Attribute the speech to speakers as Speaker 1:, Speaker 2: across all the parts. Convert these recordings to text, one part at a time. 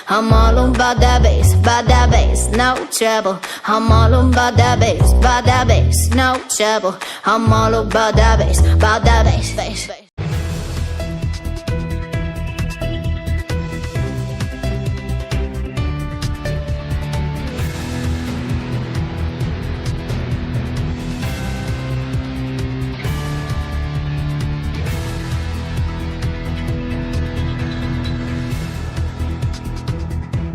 Speaker 1: I'm all about that bass, no trouble. I'm all about that bass, no trouble. I'm all about that bass.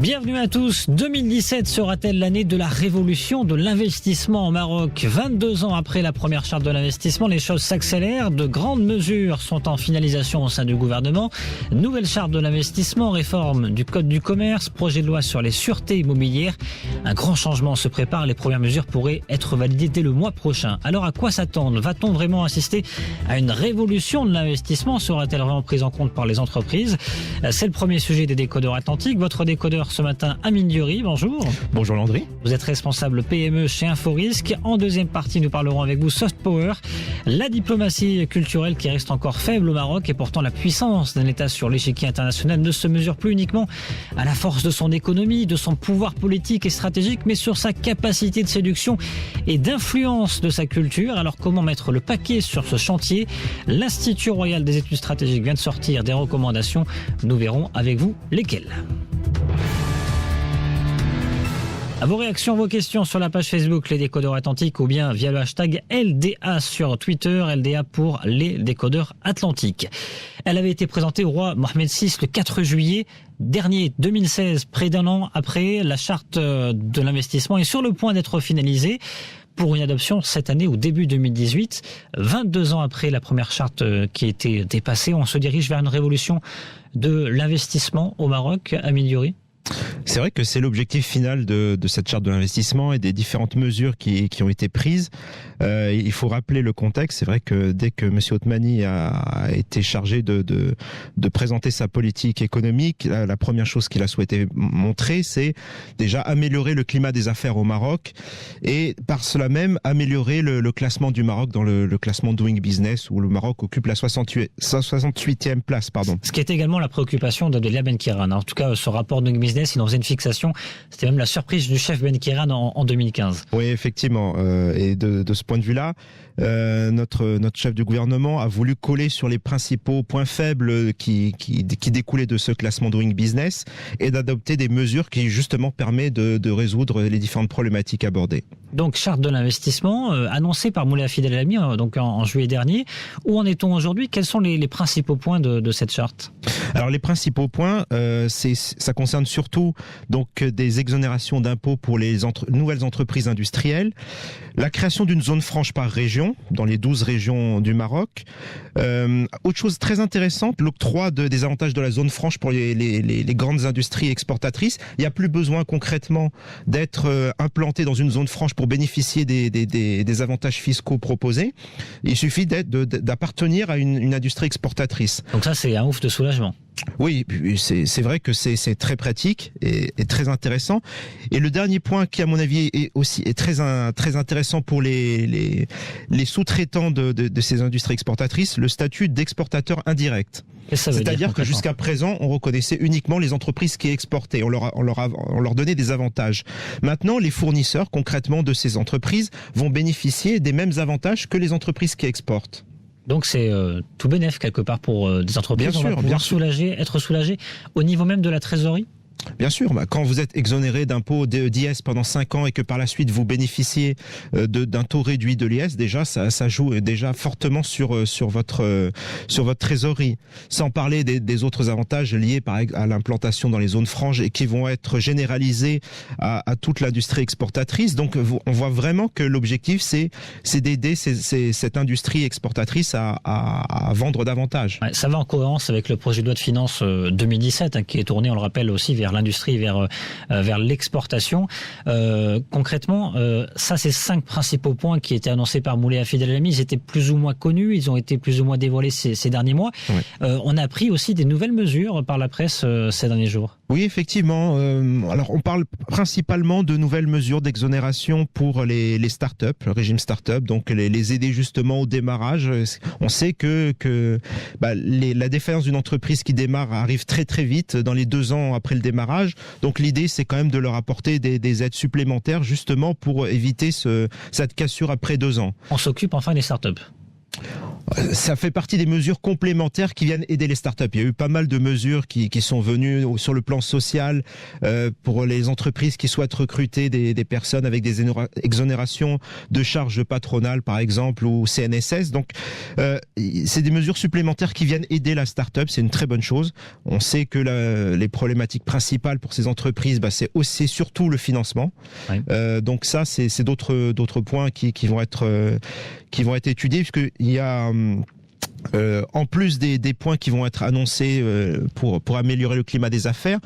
Speaker 2: Bienvenue à tous. 2017 sera-t-elle l'année de la révolution de l'investissement au Maroc? 22 ans après la première charte de l'investissement, les choses s'accélèrent. De grandes mesures sont en finalisation au sein du gouvernement. Nouvelle charte de l'investissement, réforme du code du commerce, projet de loi sur les sûretés immobilières. Un grand changement se prépare. Les premières mesures pourraient être validées dès le mois prochain. Alors à quoi s'attendre? Va-t-on vraiment assister à une révolution de l'investissement? Sera-t-elle vraiment prise en compte par les entreprises? C'est le premier sujet des décodeurs Atlantique. Votre décodeur ce matin, Amine Diori, bonjour.
Speaker 3: Bonjour Landry.
Speaker 2: Vous êtes responsable PME chez Inforisk. En deuxième partie, nous parlerons avec vous soft power, la diplomatie culturelle qui reste encore faible au Maroc et pourtant la puissance d'un État sur l'échiquier international ne se mesure plus uniquement à la force de son économie, de son pouvoir politique et stratégique, mais sur sa capacité de séduction et d'influence de sa culture. Alors comment mettre le paquet sur ce chantier? L'Institut Royal des études stratégiques vient de sortir des recommandations. Nous verrons avec vous lesquelles. À vos réactions, vos questions sur la page Facebook Les Décodeurs Atlantiques ou bien via le hashtag LDA sur Twitter, LDA pour les Décodeurs Atlantiques. Elle avait été présentée au roi Mohamed VI le 4 juillet dernier 2016, près d'un an après la charte de l'investissement est sur le point d'être finalisée pour une adoption cette année au début 2018. 22 ans après la première charte qui a été dépassée, on se dirige vers une révolution de l'investissement au Maroc. Amine Diori.
Speaker 3: C'est vrai que c'est l'objectif final de cette charte de l'investissement et des différentes mesures qui ont été prises. Il faut rappeler le contexte. C'est vrai que dès que M. Othmani a été chargé de présenter sa politique économique, la première chose qu'il a souhaité montrer, c'est déjà améliorer le climat des affaires au Maroc et par cela même améliorer le classement du Maroc dans le classement Doing Business où le Maroc occupe la 68e place.
Speaker 2: Ce qui est également la préoccupation d'Abdellah Benkiran. En tout cas, ce rapport Doing Business, il en faisait une fixation. C'était même la surprise du chef Benkiran en 2015.
Speaker 3: Oui, effectivement. Et de ce point de vue-là, notre chef du gouvernement a voulu coller sur les principaux points faibles qui découlaient de ce classement Doing Business et d'adopter des mesures qui justement permettent de résoudre les différentes problématiques abordées.
Speaker 2: Donc, charte de l'investissement annoncée par Moulay Hafid El Alami donc en juillet dernier. Où en est-on aujourd'hui? Quels sont les principaux points de cette charte?
Speaker 3: Alors, les principaux points, ça concerne surtout donc des exonérations d'impôts pour les nouvelles entreprises industrielles, la création d'une zone franche par région dans les 12 régions du Maroc. Autre chose très intéressante, l'octroi des avantages de la zone franche pour les grandes industries exportatrices. Il n'y a plus besoin concrètement d'être implanté dans une zone franche pour bénéficier des avantages fiscaux proposés. Il suffit d'appartenir à une industrie exportatrice.
Speaker 2: Donc ça, c'est un ouf de soulagement.
Speaker 3: Oui, c'est vrai que c'est très pratique et très intéressant. Et le dernier point qui, à mon avis, est très intéressant pour les sous-traitants de ces industries exportatrices, le statut d'exportateur indirect. C'est-à-dire que jusqu'à présent, on reconnaissait uniquement les entreprises qui exportaient. On leur donnait des avantages. Maintenant, les fournisseurs, concrètement, de ces entreprises vont bénéficier des mêmes avantages que les entreprises qui exportent.
Speaker 2: Donc c'est tout bénef quelque part pour des entreprises.
Speaker 3: Bien sûr,
Speaker 2: on va pouvoir être soulagé au niveau même de la trésorerie.
Speaker 3: Bien sûr, quand vous êtes exonéré d'impôt d'IS pendant 5 ans et que par la suite vous bénéficiez d'un taux réduit de l'IS, déjà ça joue déjà fortement sur votre trésorerie. Sans parler des autres avantages liés à l'implantation dans les zones franches et qui vont être généralisés à toute l'industrie exportatrice. Donc on voit vraiment que l'objectif c'est d'aider cette industrie exportatrice à vendre davantage.
Speaker 2: Ouais, ça va en cohérence avec le projet de loi de finances 2017 qui est tourné, on le rappelle aussi, vers l'industrie, vers l'exportation. Concrètement, ça, c'est 5 principaux points qui étaient annoncés par Moulay Hafid El Alami. Ils étaient plus ou moins connus, ils ont été plus ou moins dévoilés ces derniers mois. Ouais. On a appris aussi des nouvelles mesures par la presse ces derniers jours.
Speaker 3: Oui, effectivement. Alors, on parle principalement de nouvelles mesures d'exonération pour les startups, le régime startup, donc les aider justement au démarrage. On sait que la défaillance d'une entreprise qui démarre arrive très très vite, dans les 2 ans après le démarrage. Donc, l'idée, c'est quand même de leur apporter des aides supplémentaires justement pour éviter cette cassure après 2 ans.
Speaker 2: On s'occupe enfin des startups.
Speaker 3: Ça fait partie des mesures complémentaires qui viennent aider les startups. Il y a eu pas mal de mesures qui sont venues sur le plan social pour les entreprises qui souhaitent recruter des personnes avec des exonérations de charges patronales, par exemple, ou CNSS. Donc, c'est des mesures supplémentaires qui viennent aider la startup. C'est une très bonne chose. On sait que les problématiques principales pour ces entreprises, c'est surtout le financement. Oui. Donc ça, c'est d'autres points qui vont être étudiés, puisqu'il y a en plus des points qui vont être annoncés pour améliorer le climat des affaires,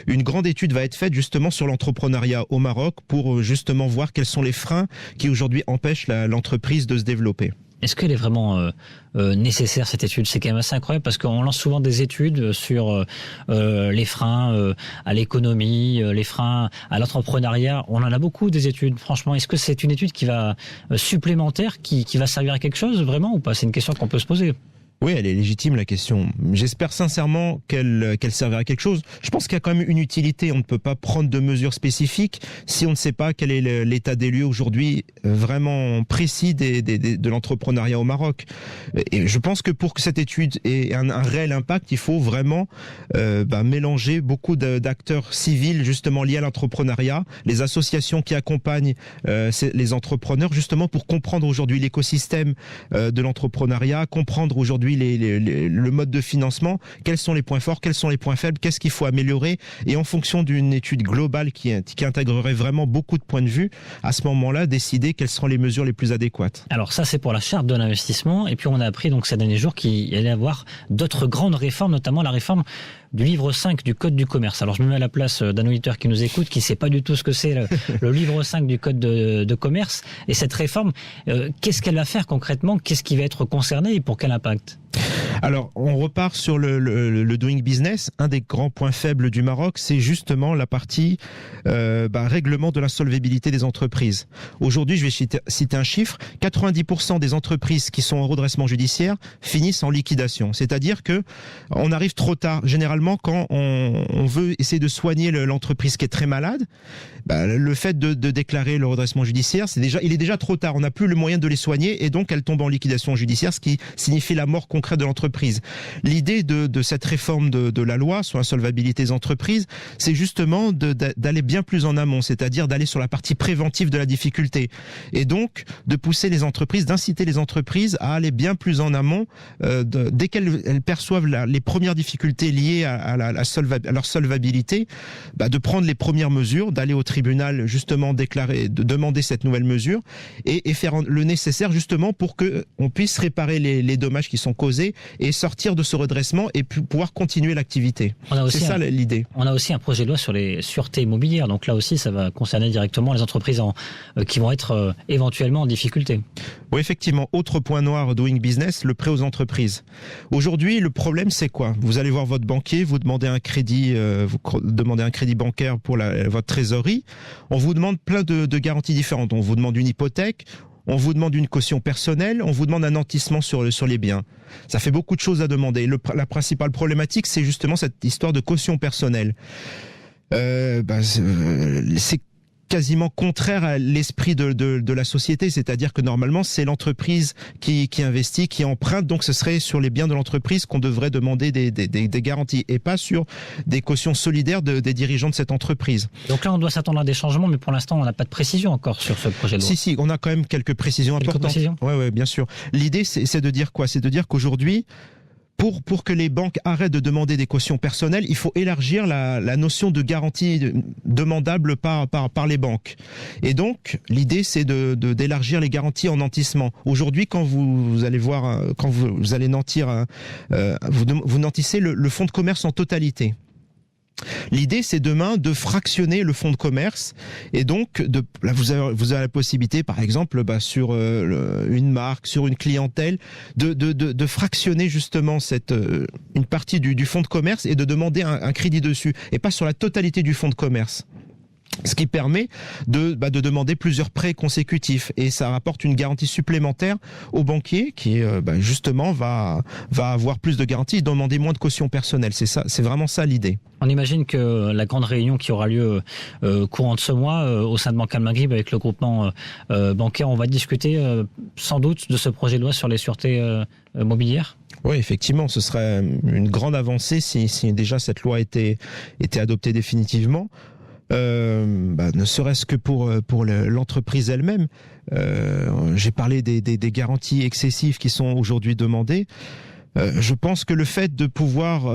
Speaker 3: une grande étude va être faite justement sur l'entrepreneuriat au Maroc pour justement voir quels sont les freins qui aujourd'hui empêchent l'entreprise de se développer.
Speaker 2: Est-ce qu'elle est vraiment nécessaire, cette étude? C'est quand même assez incroyable parce qu'on lance souvent des études sur les freins à l'économie, les freins à l'entrepreneuriat. On en a beaucoup des études, franchement. Est-ce que c'est une étude qui va supplémentaire, qui va servir à quelque chose vraiment ou pas? C'est une question qu'on peut se poser.
Speaker 3: Oui, elle est légitime, la question. J'espère sincèrement qu'elle servira à quelque chose. Je pense qu'il y a quand même une utilité. On ne peut pas prendre de mesures spécifiques si on ne sait pas quel est l'état des lieux aujourd'hui vraiment précis de l'entrepreneuriat au Maroc. Et je pense que pour que cette étude ait un réel impact, il faut vraiment mélanger beaucoup d'acteurs civils justement liés à l'entrepreneuriat, les associations qui accompagnent les entrepreneurs justement pour comprendre aujourd'hui l'écosystème de l'entrepreneuriat, comprendre aujourd'hui le mode de financement, quels sont les points forts, quels sont les points faibles, qu'est-ce qu'il faut améliorer, et en fonction d'une étude globale qui intégrerait vraiment beaucoup de points de vue, à ce moment-là, décider quelles seront les mesures les plus adéquates.
Speaker 2: Alors ça, c'est pour la charte de l'investissement, et puis on a appris donc ces derniers jours qu'il allait y avoir d'autres grandes réformes, notamment la réforme du livre 5 du Code du commerce. Alors je me mets à la place d'un auditeur qui nous écoute, qui ne sait pas du tout ce que c'est le livre 5 du Code de commerce, et cette réforme, qu'est-ce qu'elle va faire concrètement? Qu'est-ce qui va être concerné et pour quel impact?
Speaker 3: Alors, on repart sur le doing business. Un des grands points faibles du Maroc, c'est justement la partie règlement de l'insolvabilité des entreprises. Aujourd'hui, je vais citer un chiffre, 90% des entreprises qui sont en redressement judiciaire finissent en liquidation. C'est-à-dire que on arrive trop tard. Généralement, quand on veut essayer de soigner l'entreprise qui est très malade, le fait de déclarer le redressement judiciaire, il est déjà trop tard. On n'a plus le moyen de les soigner et donc elles tombent en liquidation judiciaire, ce qui signifie la mort concrète de l'entreprise. L'idée de cette réforme de la loi sur l'insolvabilité des entreprises, c'est justement d'aller bien plus en amont, c'est-à-dire d'aller sur la partie préventive de la difficulté. Et donc, de pousser les entreprises, d'inciter les entreprises à aller bien plus en amont, dès qu'elles perçoivent les premières difficultés liées à leur solvabilité, de prendre les premières mesures, d'aller au tribunal justement déclarer, de demander cette nouvelle mesure et faire le nécessaire justement pour que on puisse réparer les dommages qui sont causés et sortir de ce redressement et pouvoir continuer l'activité. C'est ça l'idée.
Speaker 2: On a aussi un projet de loi sur les sûretés immobilières, donc là aussi ça va concerner directement les entreprises qui vont être éventuellement en difficulté.
Speaker 3: Oui, effectivement. Autre point noir doing business, le prêt aux entreprises. Aujourd'hui, le problème c'est quoi? Vous allez voir votre banquier, vous demandez un crédit bancaire pour votre trésorerie. On vous demande plein de garanties différentes. On vous demande une hypothèque, on vous demande une caution personnelle, on vous demande un nantissement sur les biens. Ça fait beaucoup de choses à demander. La principale problématique, c'est justement cette histoire de caution personnelle. C'est quasiment contraire à l'esprit de la société, c'est-à-dire que normalement c'est l'entreprise qui investit, qui emprunte, donc ce serait sur les biens de l'entreprise qu'on devrait demander des garanties et pas sur des cautions solidaires des dirigeants de cette entreprise.
Speaker 2: Donc là on doit s'attendre à des changements, mais pour l'instant on n'a pas de précision encore sur ce projet de loi.
Speaker 3: Si, on a quand même quelques précisions importantes. Ouais, bien sûr. L'idée c'est de dire quoi? C'est de dire qu'aujourd'hui, pour que les banques arrêtent de demander des cautions personnelles, il faut élargir la notion de garantie demandable par les banques. Et donc, l'idée, c'est d'élargir les garanties en nantissement. Aujourd'hui, quand vous allez nantir, vous nantissez le fonds de commerce en totalité. L'idée, c'est demain de fractionner le fonds de commerce et donc là, vous avez la possibilité, par exemple, sur une marque, sur une clientèle, de fractionner justement une partie du fonds de commerce et de demander un crédit dessus et pas sur la totalité du fonds de commerce. Ce qui permet de demander plusieurs prêts consécutifs et ça rapporte une garantie supplémentaire au banquier qui justement va avoir plus de garanties et demander moins de caution personnelle. C'est vraiment ça l'idée.
Speaker 2: On imagine que la grande réunion qui aura lieu courant de ce mois au sein de Banque Al-Maghrib avec le groupement bancaire, on va discuter sans doute de ce projet de loi sur les sûretés mobilières.
Speaker 3: Oui, effectivement, ce serait une grande avancée si déjà cette loi était adoptée définitivement. Ne serait-ce que pour l'entreprise elle-même. J'ai parlé des garanties excessives qui sont aujourd'hui demandées. Je pense que le fait de pouvoir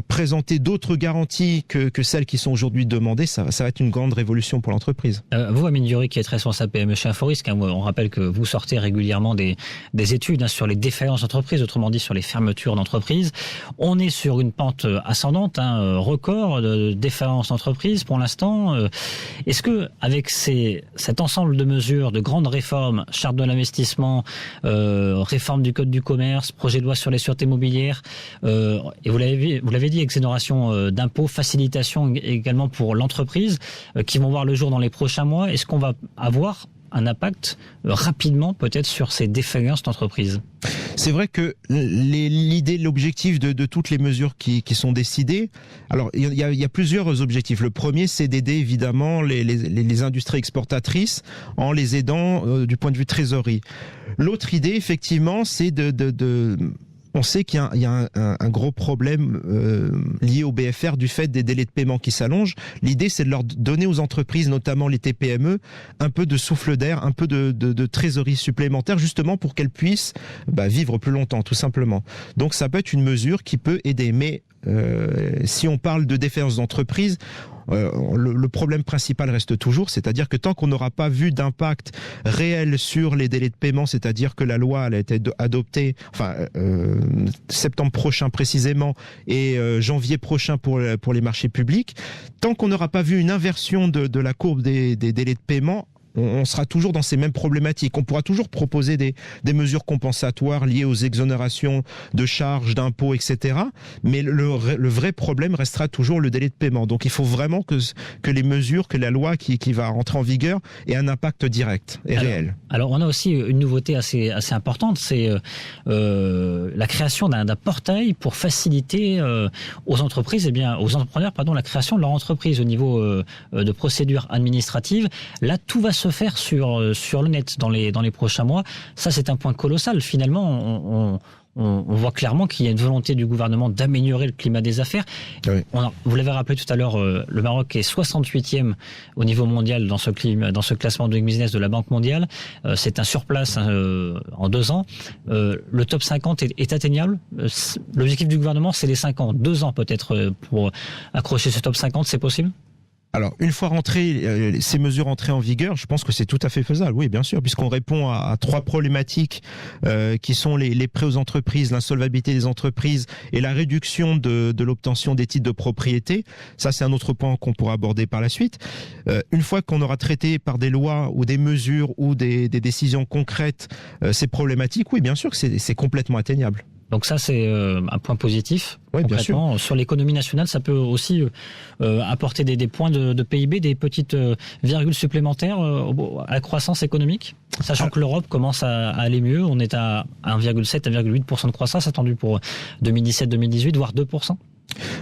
Speaker 3: présenter d'autres garanties que celles qui sont aujourd'hui demandées, ça va être une grande révolution pour l'entreprise.
Speaker 2: Vous, Amine Diori, qui êtes responsable PME chez Inforisque, on rappelle que vous sortez régulièrement des études sur les défaillances d'entreprises, autrement dit sur les fermetures d'entreprises. On est sur une pente ascendante, record de défaillances d'entreprises pour l'instant. Est-ce que avec cet ensemble de mesures, de grandes réformes, charte de l'investissement, réforme du code du commerce, projet de loi sur les sûretés immobilière, et vous l'avez dit, exonération d'impôts, facilitation également pour l'entreprise, qui vont voir le jour dans les prochains mois. Est-ce qu'on va avoir un impact rapidement peut-être sur ces défaillances d'entreprise?
Speaker 3: C'est vrai que l'idée, l'objectif de toutes les mesures qui sont décidées, alors il y a plusieurs objectifs. Le premier, c'est d'aider évidemment les industries exportatrices en les aidant du point de vue trésorerie. L'autre idée, effectivement, c'est on sait qu'il y a un gros problème lié au BFR du fait des délais de paiement qui s'allongent. L'idée, c'est de leur donner aux entreprises, notamment les TPME, un peu de souffle d'air, un peu de trésorerie supplémentaire, justement pour qu'elles puissent vivre plus longtemps, tout simplement. Donc ça peut être une mesure qui peut aider. Mais si on parle de défaillance d'entreprise, le problème principal reste toujours, c'est-à-dire que tant qu'on n'aura pas vu d'impact réel sur les délais de paiement, c'est-à-dire que la loi elle a été adoptée septembre prochain précisément et janvier prochain pour les marchés publics, tant qu'on n'aura pas vu une inversion de la courbe des délais de paiement, on sera toujours dans ces mêmes problématiques. On pourra toujours proposer des mesures compensatoires liées aux exonérations de charges, d'impôts, etc. Mais le vrai problème restera toujours le délai de paiement. Donc il faut vraiment que les mesures, que la loi qui va rentrer en vigueur ait un impact direct et réel. Alors
Speaker 2: on a aussi une nouveauté assez importante, c'est la création d'un portail pour faciliter aux entreprises, aux entrepreneurs, la création de leur entreprise au niveau de procédures administratives. Là, tout va se faire sur le net dans les prochains mois. Ça, c'est un point colossal. Finalement, on voit clairement qu'il y a une volonté du gouvernement d'améliorer le climat des affaires. Oui. Vous l'avez rappelé tout à l'heure, le Maroc est 68e au niveau mondial dans ce classement Doing Business de la Banque mondiale. C'est un surplace en 2 ans. Le top 50 est atteignable. L'objectif du gouvernement, c'est les 5 ans. 2 ans peut-être pour accrocher ce top 50, c'est possible ?
Speaker 3: Alors, une fois ces mesures entrées en vigueur, je pense que c'est tout à fait faisable, oui, bien sûr, puisqu'on répond à 3 problématiques qui sont les prêts aux entreprises, l'insolvabilité des entreprises et la réduction de l'obtention des titres de propriété. Ça, c'est un autre point qu'on pourra aborder par la suite. Une fois qu'on aura traité par des lois ou des mesures ou des décisions concrètes ces problématiques, oui, bien sûr que c'est complètement atteignable.
Speaker 2: Donc ça, c'est un point positif.
Speaker 3: Oui, bien sûr.
Speaker 2: Sur l'économie nationale, ça peut aussi apporter des points de PIB, des petites virgules supplémentaires à la croissance économique, sachant que l'Europe commence à aller mieux. On est à 1,7, 1,8% de croissance attendue pour 2017-2018, voire 2%.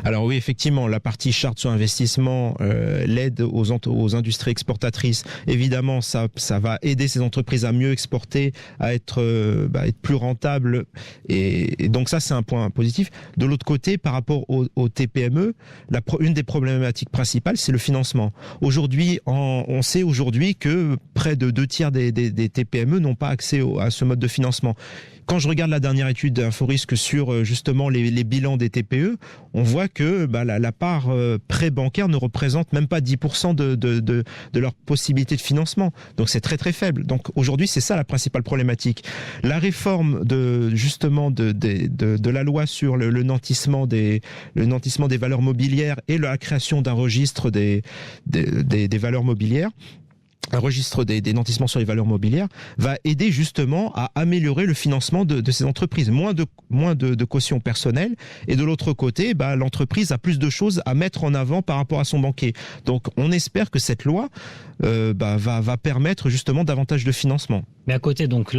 Speaker 3: Alors oui, effectivement, la partie charte sur investissement, l'aide aux industries exportatrices, évidemment, ça va aider ces entreprises à mieux exporter, à être plus rentables, et donc ça, c'est un point positif. De l'autre côté, par rapport aux TPME, une des problématiques principales, c'est le financement. Aujourd'hui, on sait aujourd'hui que près de 2 tiers des TPME n'ont pas accès à ce mode de financement. Quand je regarde la dernière étude d'Inforisque sur justement les bilans des TPE, on voit que la part prêt bancaire ne représente même pas 10% de leur possibilité de financement. Donc c'est très très faible. Donc aujourd'hui, c'est ça la principale problématique. La réforme de la loi sur le nantissement des valeurs mobilières et la création d'un registre des valeurs mobilières, un registre des nantissements sur les valeurs mobilières, va aider justement à améliorer le financement de ces entreprises. Moins de caution personnelle, et de l'autre côté, l'entreprise a plus de choses à mettre en avant par rapport à son banquier. Donc on espère que cette loi va permettre justement davantage de financement.
Speaker 2: Mais à côté, donc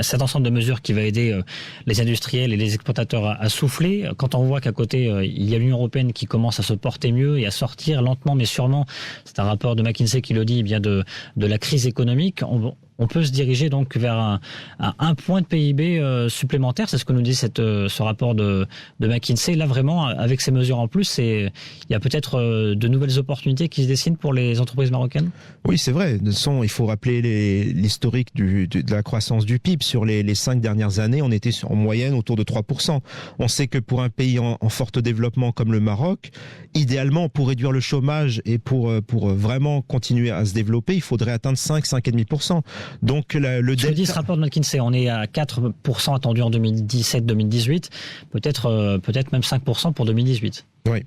Speaker 2: cet ensemble de mesures qui va aider les industriels et les exploitateurs à souffler, quand on voit qu'à côté, il y a l'Union européenne qui commence à se porter mieux et à sortir lentement mais sûrement, c'est un rapport de McKinsey qui le dit, bien de la crise économique, on peut se diriger donc vers un point de PIB supplémentaire. C'est ce que nous dit ce rapport de McKinsey. Là, vraiment, avec ces mesures en plus, il y a peut-être de nouvelles opportunités qui se dessinent pour les entreprises marocaines.
Speaker 3: Oui, c'est vrai. Il faut rappeler l'historique de la croissance du PIB. Sur les 5 dernières années, on était en moyenne autour de 3%. On sait que pour un pays en fort développement comme le Maroc, idéalement, pour réduire le chômage et pour vraiment continuer à se développer, il faudrait atteindre 5,5%. Donc le
Speaker 2: delta... dit ce rapport de McKinsey, on est à 4% attendu en 2017-2018, peut-être même 5% pour 2018.
Speaker 3: Oui,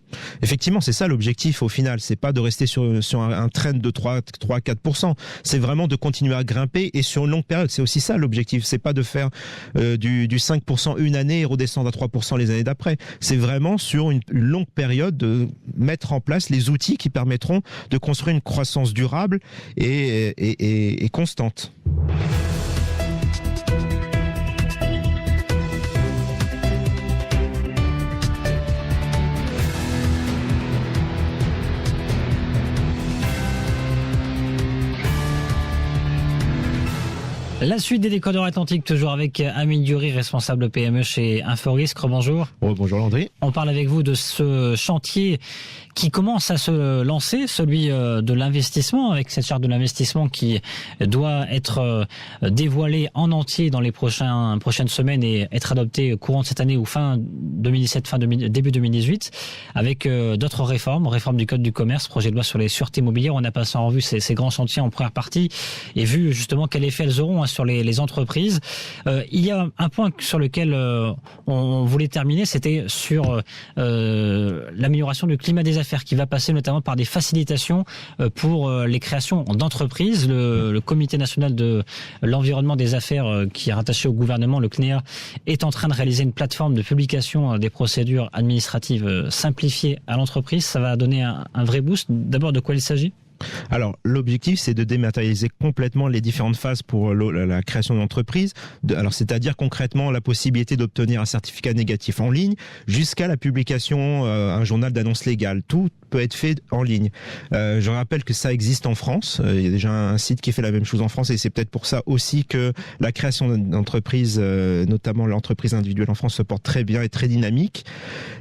Speaker 3: effectivement, c'est ça l'objectif au final. C'est pas de rester sur un trend de 3-4%. C'est vraiment de continuer à grimper et sur une longue période. C'est aussi ça l'objectif. C'est pas de faire du 5% une année et redescendre à 3% les années d'après. C'est vraiment sur une longue période de mettre en place les outils qui permettront de construire une croissance durable et constante.
Speaker 2: La suite des Décodeurs Atlantiques, toujours avec Amine Dury, responsable PME chez Inforisque. Bonjour.
Speaker 3: Bonjour Landry.
Speaker 2: On parle avec vous de ce chantier qui commence à se lancer, celui de l'investissement, avec cette charte de l'investissement qui doit être dévoilée en entier dans les prochaines semaines et être adoptée courant de cette année ou fin 2017, début 2018, avec d'autres réforme du Code du commerce, projet de loi sur les sûretés mobilières. On a passé en revue ces grands chantiers en première partie et vu justement quel effet elles auront sur les entreprises. Il y a un point sur lequel on voulait terminer, c'était sur l'amélioration du climat des affaires qui va passer notamment par des facilitations pour les créations d'entreprises. Le Comité national de l'environnement des affaires qui est rattaché au gouvernement, le CNEA, est en train de réaliser une plateforme de publication des procédures administratives simplifiées à l'entreprise. Ça va donner un vrai boost. D'abord, de quoi il s'agit ?
Speaker 3: Alors, l'objectif, c'est de dématérialiser complètement les différentes phases pour la création d'entreprise. Alors, c'est-à-dire concrètement la possibilité d'obtenir un certificat négatif en ligne jusqu'à la publication, un journal d'annonce légale. Tout peut être fait en ligne. Je rappelle que ça existe en France. Il y a déjà un site qui fait la même chose en France et c'est peut-être pour ça aussi que la création d'entreprise, notamment l'entreprise individuelle en France, se porte très bien et très dynamique.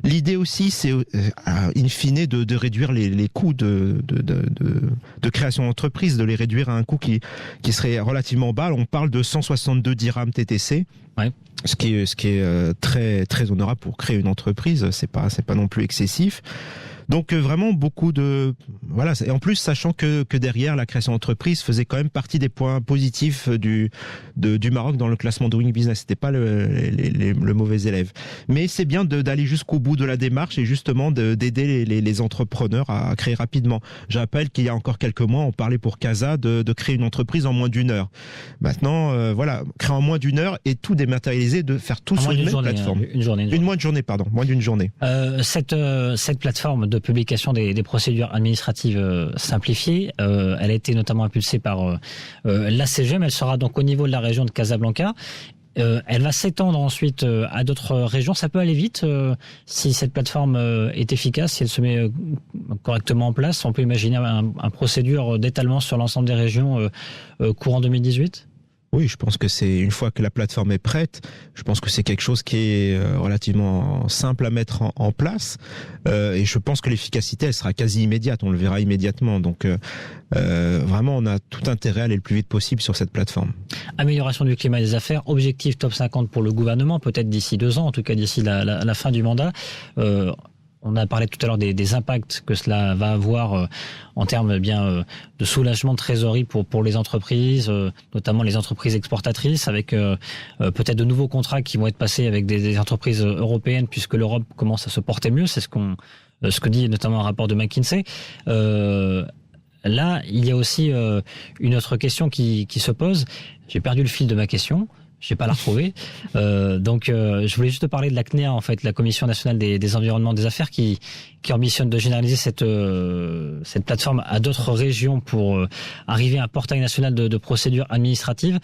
Speaker 3: L'idée aussi, c'est in fine de réduire les coûts de création d'entreprise, de les réduire à un coût qui serait relativement bas. On parle de 162 dirhams TTC.
Speaker 2: Ouais.
Speaker 3: Ce qui est très très honorable pour créer une entreprise. C'est pas non plus excessif. Donc vraiment beaucoup de voilà, et en plus sachant que derrière la création d'entreprise faisait quand même partie des points positifs du Maroc dans le classement Doing Business. C'était pas le mauvais élève, mais c'est bien d'aller jusqu'au bout de la démarche et justement d'aider les entrepreneurs à créer rapidement. Je rappelle qu'il y a encore quelques mois, on parlait pour Casa de créer une entreprise en moins d'une heure. Maintenant, voilà, créer en moins d'une heure et tout dématérialiser, de faire tout sur une même plateforme. Moins d'une journée.
Speaker 2: Cette plateforme de publication des procédures administratives simplifiées, elle a été notamment impulsée par l'ACGM. Elle sera donc au niveau de la région de Casablanca. Elle va s'étendre ensuite à d'autres régions. Ça peut aller vite si cette plateforme est efficace, si elle se met correctement en place. On peut imaginer un procédure d'étalement sur l'ensemble des régions courant 2018.
Speaker 3: Oui, je pense que c'est une fois que la plateforme est prête, je pense que c'est quelque chose qui est relativement simple à mettre en place et je pense que l'efficacité elle sera quasi immédiate, on le verra immédiatement. Donc vraiment on a tout intérêt à aller le plus vite possible sur cette plateforme.
Speaker 2: Amélioration du climat des affaires, objectif top 50 pour le gouvernement, peut-être d'ici 2 ans, en tout cas d'ici la fin du mandat. On a parlé tout à l'heure des impacts que cela va avoir en termes de soulagement de trésorerie pour les entreprises, notamment les entreprises exportatrices, avec peut-être de nouveaux contrats qui vont être passés avec des entreprises européennes, puisque l'Europe commence à se porter mieux. C'est ce que dit notamment un rapport de McKinsey. Là, il y a aussi une autre question qui se pose. J'ai perdu le fil de ma question. Je vais pas la retrouver. Donc, je voulais juste te parler de la CNEA, en fait, la Commission nationale des environnements des affaires, qui ambitionne de généraliser cette plateforme à d'autres régions pour arriver à un portail national de procédures administratives.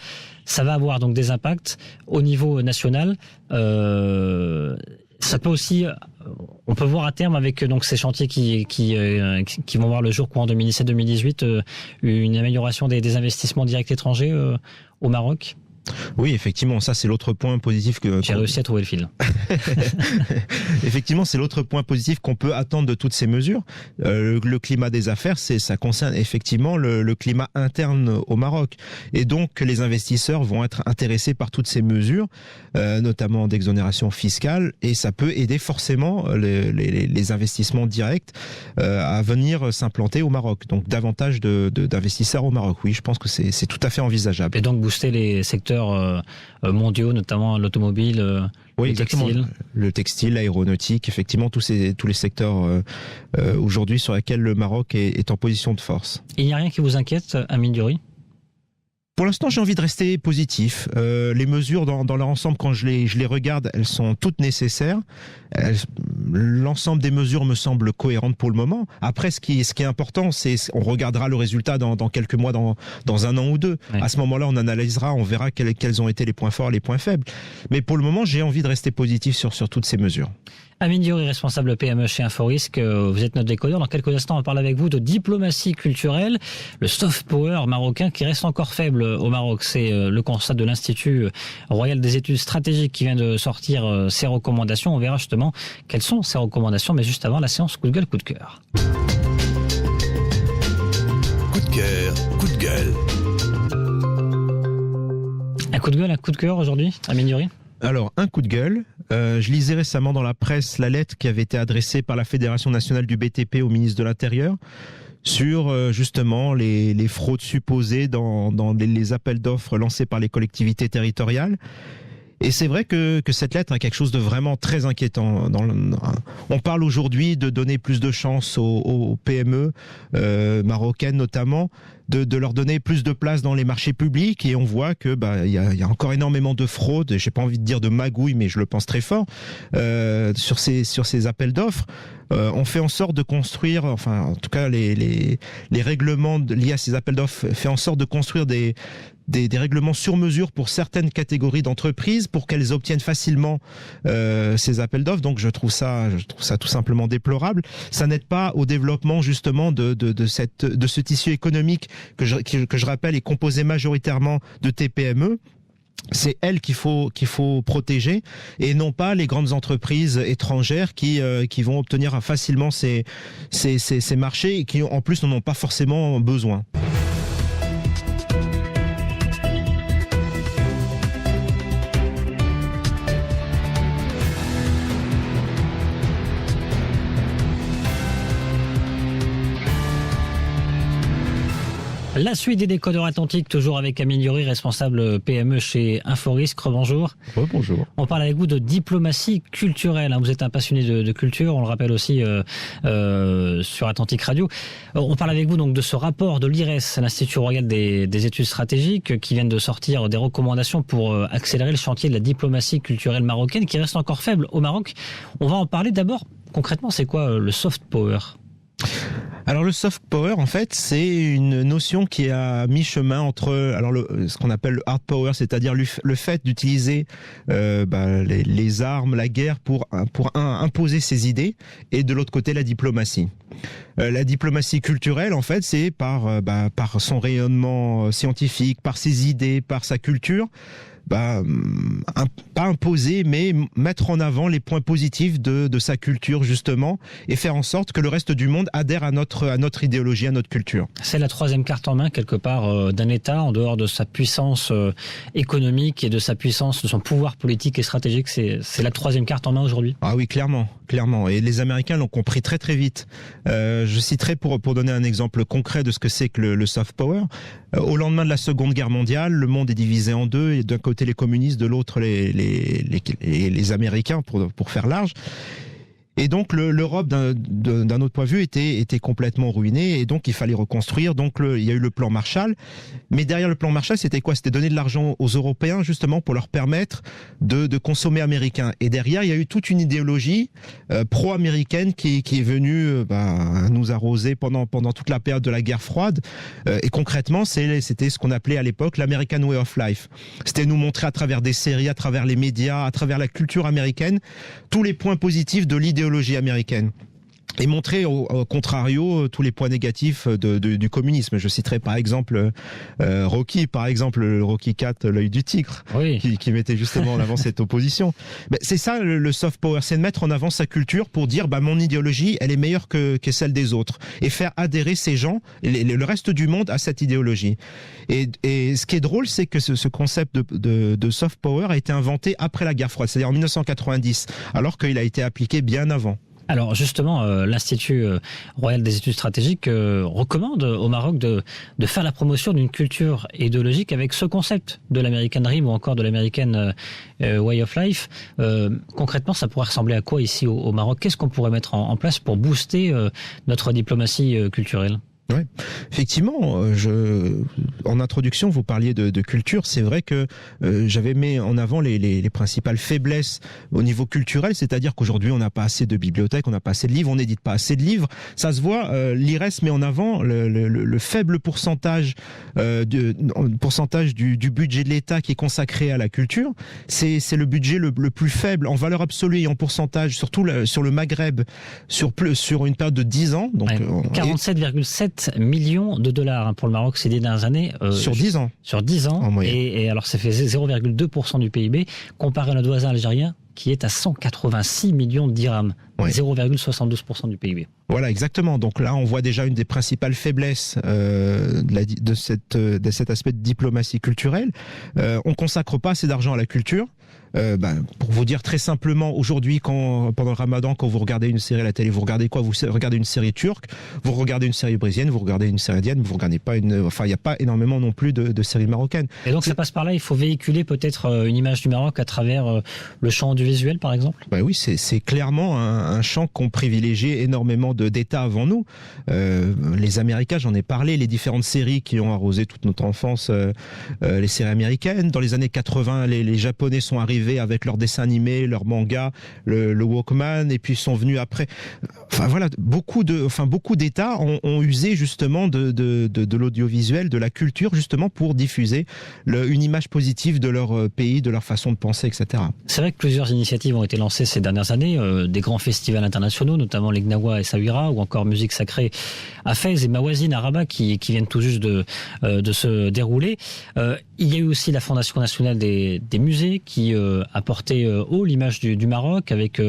Speaker 2: Ça va avoir donc des impacts au niveau national. Ça peut aussi, on peut voir à terme avec donc ces chantiers qui vont voir le jour courant 2017-2018 une amélioration des investissements directs étrangers au Maroc.
Speaker 3: Oui, effectivement, ça c'est l'autre point positif que...
Speaker 2: J'ai réussi à trouver le fil.
Speaker 3: Effectivement, c'est l'autre point positif qu'on peut attendre de toutes ces mesures. Le climat des affaires, ça concerne effectivement le climat interne au Maroc. Et donc, les investisseurs vont être intéressés par toutes ces mesures, notamment d'exonération fiscale, et ça peut aider forcément les investissements directs à venir s'implanter au Maroc. Donc, davantage d'investisseurs au Maroc. Oui, je pense que c'est tout à fait envisageable.
Speaker 2: Et donc, booster les secteurs mondiaux, notamment l'automobile,
Speaker 3: oui,
Speaker 2: le textile.
Speaker 3: Le textile, l'aéronautique, effectivement, tous les secteurs aujourd'hui sur lesquels le Maroc est en position de force.
Speaker 2: Il n'y a rien qui vous inquiète, Amine Diori ?
Speaker 3: Pour l'instant, j'ai envie de rester positif. Les mesures dans leur ensemble, quand je les regarde, elles sont toutes nécessaires. L'ensemble des mesures me semble cohérente pour le moment. Après, ce qui est important, c'est on regardera le résultat dans quelques mois, dans un an ou deux. Ouais. À ce moment-là, on analysera, on verra quels ont été les points forts, les points faibles. Mais pour le moment, j'ai envie de rester positif sur toutes ces mesures.
Speaker 2: Amine Diori, responsable PME chez Inforisque, vous êtes notre décodeur. Dans quelques instants, on parle avec vous de diplomatie culturelle, le soft power marocain qui reste encore faible au Maroc. C'est le constat de l'Institut royal des études stratégiques qui vient de sortir ses recommandations. On verra justement quelles sont ces recommandations, mais juste avant la séance coup de gueule, coup de cœur.
Speaker 4: Coup de cœur, coup de gueule.
Speaker 2: Un coup de gueule, un coup de cœur aujourd'hui, Amine Diori ?
Speaker 3: Alors, un coup de gueule. Je lisais récemment dans la presse la lettre qui avait été adressée par la Fédération nationale du BTP au ministre de l'Intérieur sur justement les fraudes supposées dans les appels d'offres lancés par les collectivités territoriales. Et c'est vrai que cette lettre a quelque chose de vraiment très inquiétant. On parle aujourd'hui de donner plus de chance aux PME marocaines notamment, de leur donner plus de place dans les marchés publics, et on voit que il y a encore énormément de fraude. J'ai pas envie de dire de magouille, mais je le pense très fort sur ces appels d'offres. On fait en sorte de construire, enfin en tout cas les règlements liés à ces appels d'offres fait en sorte de construire des règlements sur mesure pour certaines catégories d'entreprises pour qu'elles obtiennent facilement ces appels d'offres. Donc je trouve ça tout simplement déplorable. Ça n'aide pas au développement justement de ce tissu économique que je rappelle est composé majoritairement de TPME. C'est elles qu'il faut protéger et non pas les grandes entreprises étrangères qui vont obtenir facilement ces marchés et qui en plus n'en ont pas forcément besoin.
Speaker 2: La suite des décodeurs atlantiques, toujours avec Amine Diori, responsable PME chez Inforisque. Bonjour.
Speaker 3: Bonjour.
Speaker 2: On parle avec vous de diplomatie culturelle. Vous êtes un passionné de culture, on le rappelle aussi sur Atlantique Radio. On parle avec vous donc de ce rapport de l'IRES, l'Institut royal des études stratégiques, qui viennent de sortir des recommandations pour accélérer le chantier de la diplomatie culturelle marocaine, qui reste encore faible au Maroc. On va en parler d'abord. Concrètement, c'est quoi le soft power ?
Speaker 3: Alors le soft power, en fait, c'est une notion qui est à mi-chemin entre ce qu'on appelle le hard power, c'est-à-dire le fait d'utiliser les armes, la guerre pour imposer ses idées, et de l'autre côté la diplomatie. La diplomatie culturelle, en fait, c'est par son rayonnement scientifique, par ses idées, par sa culture, pas imposer, mais mettre en avant les points positifs de sa culture, justement, et faire en sorte que le reste du monde adhère à notre idéologie, à notre culture.
Speaker 2: C'est la troisième carte en main, quelque part, d'un État, en dehors de sa puissance économique et de sa puissance, de son pouvoir politique et stratégique. C'est la troisième carte en main aujourd'hui.
Speaker 3: Ah oui, clairement. Et les Américains l'ont compris très très vite. Je citerai pour donner un exemple concret de ce que c'est que le soft power. Au lendemain de la Seconde Guerre mondiale, le monde est divisé en deux, et d'un côté les communistes, de l'autre les Américains, pour faire large. Et donc l'Europe, d'un autre point de vue, était complètement ruinée, et donc il fallait reconstruire. Donc il y a eu le plan Marshall, mais derrière le plan Marshall, c'était quoi? C'était donner de l'argent aux Européens, justement, pour leur permettre de consommer américain. Et derrière, il y a eu toute une idéologie pro-américaine qui est venue nous arroser pendant toute la période de la guerre froide. Et concrètement, c'était ce qu'on appelait à l'époque l'American Way of Life. C'était nous montrer à travers des séries, à travers les médias, à travers la culture américaine, tous les points positifs de l'idéologie américaine, et montrer au contrario tous les points négatifs du communisme. Je citerai par exemple Rocky, le Rocky IV, l'œil du tigre,
Speaker 2: oui,
Speaker 3: qui mettait justement en avant cette opposition. Mais c'est ça le soft power, c'est de mettre en avant sa culture pour dire mon idéologie, elle est meilleure que celle des autres, et faire adhérer ces gens, le reste du monde, à cette idéologie. Et ce qui est drôle, c'est que ce concept de soft power a été inventé après la guerre froide, c'est-à-dire en 1990, alors qu'il a été appliqué bien avant.
Speaker 2: Alors justement, l'Institut royal des études stratégiques recommande au Maroc de faire la promotion d'une culture idéologique avec ce concept de l'American Dream ou encore de l'American Way of Life. Concrètement, ça pourrait ressembler à quoi ici au Maroc? Qu'est-ce qu'on pourrait mettre en place pour booster notre diplomatie culturelle?
Speaker 3: Ouais, effectivement, en introduction, vous parliez de culture. C'est vrai que j'avais mis en avant les principales faiblesses au niveau culturel, c'est-à-dire qu'aujourd'hui, on n'a pas assez de bibliothèques, on n'a pas assez de livres, on n'édite pas assez de livres. Ça se voit, l'IRES met en avant le faible pourcentage du budget de l'État qui est consacré à la culture. C'est le budget le plus faible en valeur absolue et en pourcentage, surtout sur le Maghreb, sur une période de 10 ans. Donc,
Speaker 2: 47,7 millions de dollars pour le Maroc ces dernières années.
Speaker 3: Sur 10 ans.
Speaker 2: Sur 10 ans. Et alors, ça fait 0,2% du PIB, comparé à notre voisin algérien, qui est à 186 millions de dirhams. Ouais. 0,72% du PIB.
Speaker 3: Voilà, exactement. Donc là, on voit déjà une des principales faiblesses de cet aspect de diplomatie culturelle. On consacre pas assez d'argent à la culture. Pour vous dire très simplement, aujourd'hui, pendant le Ramadan, quand vous regardez une série à la télé, vous regardez quoi? Vous regardez une série turque, vous regardez une série brésilienne, vous regardez une série indienne, vous regardez pas il n'y a pas énormément non plus de séries marocaines.
Speaker 2: Et donc ça passe par là, il faut véhiculer peut-être une image du Maroc à travers le champ audiovisuel, par exemple?
Speaker 3: Oui, c'est clairement un champ qu'ont privilégié énormément d'États avant nous. Les Américains, j'en ai parlé, les différentes séries qui ont arrosé toute notre enfance, les séries américaines. Dans les années 80, les Japonais sont arrivés avec leurs dessins animés, leurs mangas, le Walkman, et puis sont venus après. Enfin voilà, beaucoup d'États ont usé justement de l'audiovisuel, de la culture, justement pour diffuser une image positive de leur pays, de leur façon de penser, etc.
Speaker 2: C'est vrai que plusieurs initiatives ont été lancées ces dernières années, des grands festivals internationaux, notamment les Gnawa et Saouira, ou encore Musique Sacrée à Fès et Mawazine à Rabat, qui viennent tout juste de se dérouler. Il y a eu aussi la Fondation nationale des musées qui a porté haut l'image du Maroc avec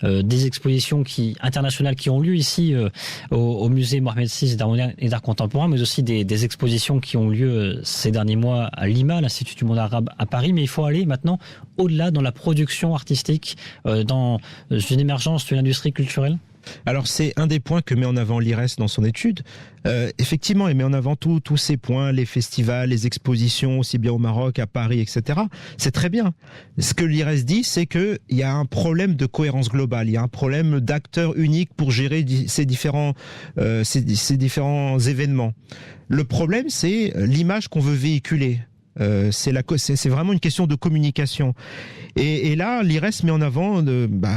Speaker 2: des expositions internationales qui ont lieu ici au musée Mohamed VI et d'art contemporain, mais aussi des expositions qui ont lieu ces derniers mois à Lima, l'Institut du monde arabe à Paris. Mais il faut aller maintenant au-delà dans la production artistique, dans une émergence d'une industrie culturelle.
Speaker 3: Alors c'est un des points que met en avant l'IRES dans son étude. Effectivement, il met en avant tous ces points, les festivals, les expositions, aussi bien au Maroc, à Paris, etc. C'est très bien. Ce que l'IRES dit, c'est qu'il y a un problème de cohérence globale, il y a un problème d'acteurs uniques pour gérer ces différents événements. Le problème, c'est l'image qu'on veut véhiculer. C'est vraiment une question de communication. Et là, l'IRES met en avant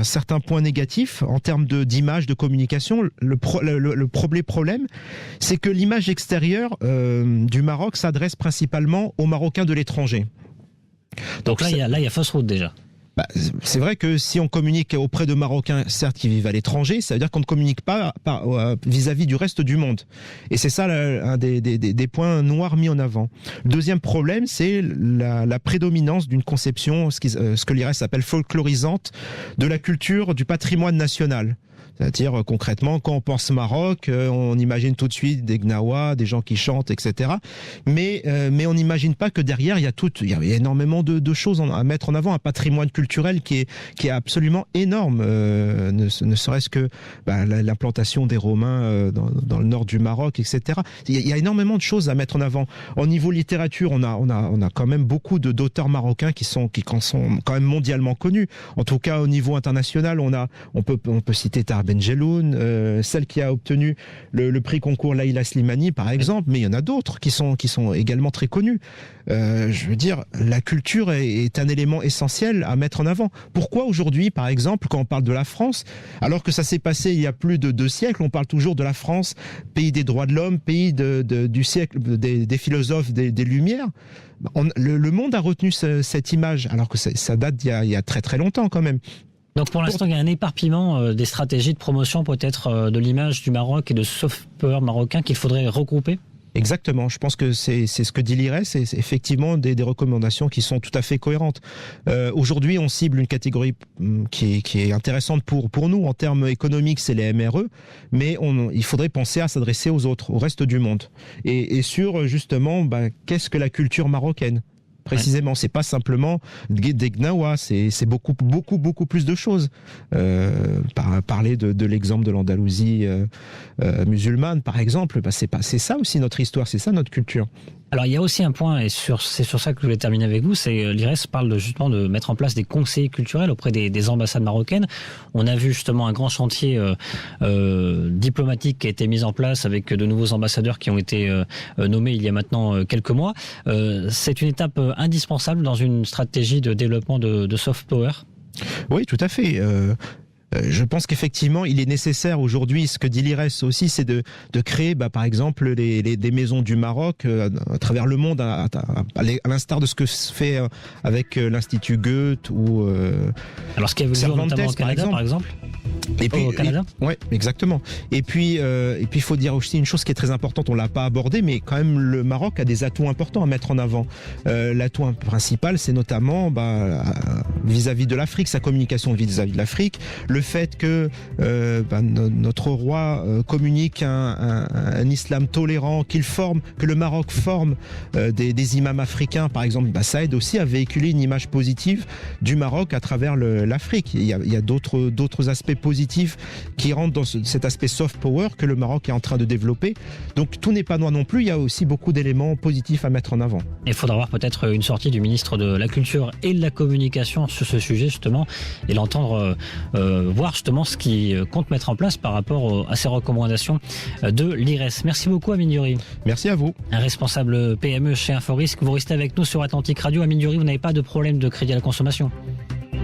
Speaker 3: certains points négatifs en termes d'image, de communication. Le problème, c'est que l'image extérieure du Maroc s'adresse principalement aux Marocains de l'étranger.
Speaker 2: Donc là, il y a fausse route déjà.
Speaker 3: C'est vrai que si on communique auprès de Marocains, certes, qui vivent à l'étranger, ça veut dire qu'on ne communique pas vis-à-vis du reste du monde. Et c'est ça un des points noirs mis en avant. Le deuxième problème, c'est la prédominance d'une conception, ce que l'IRES appelle folklorisante, de la culture, du patrimoine national. C'est-à-dire, concrètement, quand on pense Maroc, on imagine tout de suite des gnawa, des gens qui chantent, etc. Mais on n'imagine pas que derrière, il y a énormément de choses à mettre en avant, un patrimoine culturel qui est absolument énorme. Ne serait-ce que l'implantation des Romains dans le nord du Maroc, etc. Il y a énormément de choses à mettre en avant. Au niveau littérature, on a quand même beaucoup d'auteurs marocains qui sont quand même mondialement connus. En tout cas, au niveau international, on peut citer Tahar Benjeloun, celle qui a obtenu le prix concours Laïla Slimani, par exemple, mais il y en a d'autres qui sont également très connus. Je veux dire, la culture est un élément essentiel à mettre en avant. Pourquoi aujourd'hui, par exemple, quand on parle de la France, alors que ça s'est passé il y a plus de 2 siècles, on parle toujours de la France, pays des droits de l'homme, pays du siècle des philosophes des Lumières. Le monde a retenu cette image, alors que ça date d'il y a très très longtemps quand même.
Speaker 2: Donc pour l'instant, il y a un éparpillement des stratégies de promotion peut-être de l'image du Maroc et de soft power marocain qu'il faudrait regrouper.
Speaker 3: Exactement, je pense que c'est ce que dit l'IRES, c'est effectivement des recommandations qui sont tout à fait cohérentes. Aujourd'hui, on cible une catégorie qui est intéressante pour nous en termes économiques, c'est les MRE, mais il faudrait penser à s'adresser aux autres, au reste du monde. Et sur justement, qu'est-ce que la culture marocaine ? Précisément, c'est pas simplement des gnawa, c'est beaucoup plus de choses. Parler de l'exemple de l'Andalousie musulmane, par exemple, c'est ça aussi notre histoire, c'est ça notre culture.
Speaker 2: Alors il y a aussi un point, et c'est sur ça que je voulais terminer avec vous, c'est l'IRES parle justement de mettre en place des conseillers culturels auprès des ambassades marocaines. On a vu justement un grand chantier diplomatique qui a été mis en place avec de nouveaux ambassadeurs qui ont été nommés il y a maintenant quelques mois. C'est une étape indispensable dans une stratégie de développement de soft power.
Speaker 3: Oui, tout à fait. Je pense qu'effectivement, il est nécessaire aujourd'hui, ce que dit l'IRES aussi, c'est de créer, par exemple, des maisons du Maroc à travers le monde, à l'instar de ce que se fait avec l'Institut Goethe ou
Speaker 2: alors ce qui a évolué notamment au Canada, par exemple.
Speaker 3: Et puis,
Speaker 2: au Canada.
Speaker 3: Ouais, exactement. Et puis, il faut dire aussi une chose qui est très importante. On l'a pas abordé, mais quand même, le Maroc a des atouts importants à mettre en avant. L'atout principal, c'est notamment vis-à-vis de l'Afrique, sa communication vis-à-vis de l'Afrique, le fait que notre roi communique un islam tolérant, que le Maroc forme des imams africains, par exemple, ça aide aussi à véhiculer une image positive du Maroc à travers l'Afrique. Il y a d'autres aspects positifs qui rentrent dans cet aspect soft power que le Maroc est en train de développer. Donc tout n'est pas noir non plus, il y a aussi beaucoup d'éléments positifs à mettre en avant. Il
Speaker 2: faudra voir peut-être une sortie du ministre de la Culture et de la Communication sur ce sujet justement, et l'entendre voir justement ce qu'il compte mettre en place par rapport à ces recommandations de l'IRES. Merci beaucoup Amine Diouri.
Speaker 3: Merci à vous.
Speaker 2: Un responsable PME chez Inforisque, vous restez avec nous sur Atlantique Radio. Amine Diouri, vous n'avez pas de problème de crédit à la consommation ?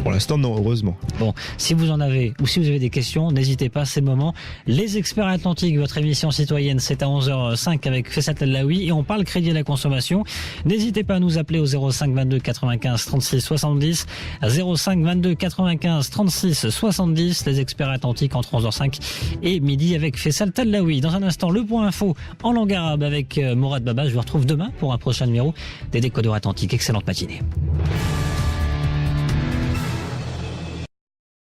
Speaker 3: Pour l'instant, non, heureusement.
Speaker 2: Bon, si vous en avez ou si vous avez des questions, n'hésitez pas, c'est le moment. Les Experts Atlantiques, votre émission citoyenne, c'est à 11h05 avec Faisal Tadlaoui et on parle crédit à la consommation. N'hésitez pas à nous appeler au 05 22 95 36 70, 05 22 95 36 70. Les Experts Atlantiques entre 11h05 et midi avec Faisal Tadlaoui. Dans un instant, le point info en langue arabe avec Mourad Baba. Je vous retrouve demain pour un prochain numéro des Décodeurs Atlantiques. Excellente matinée.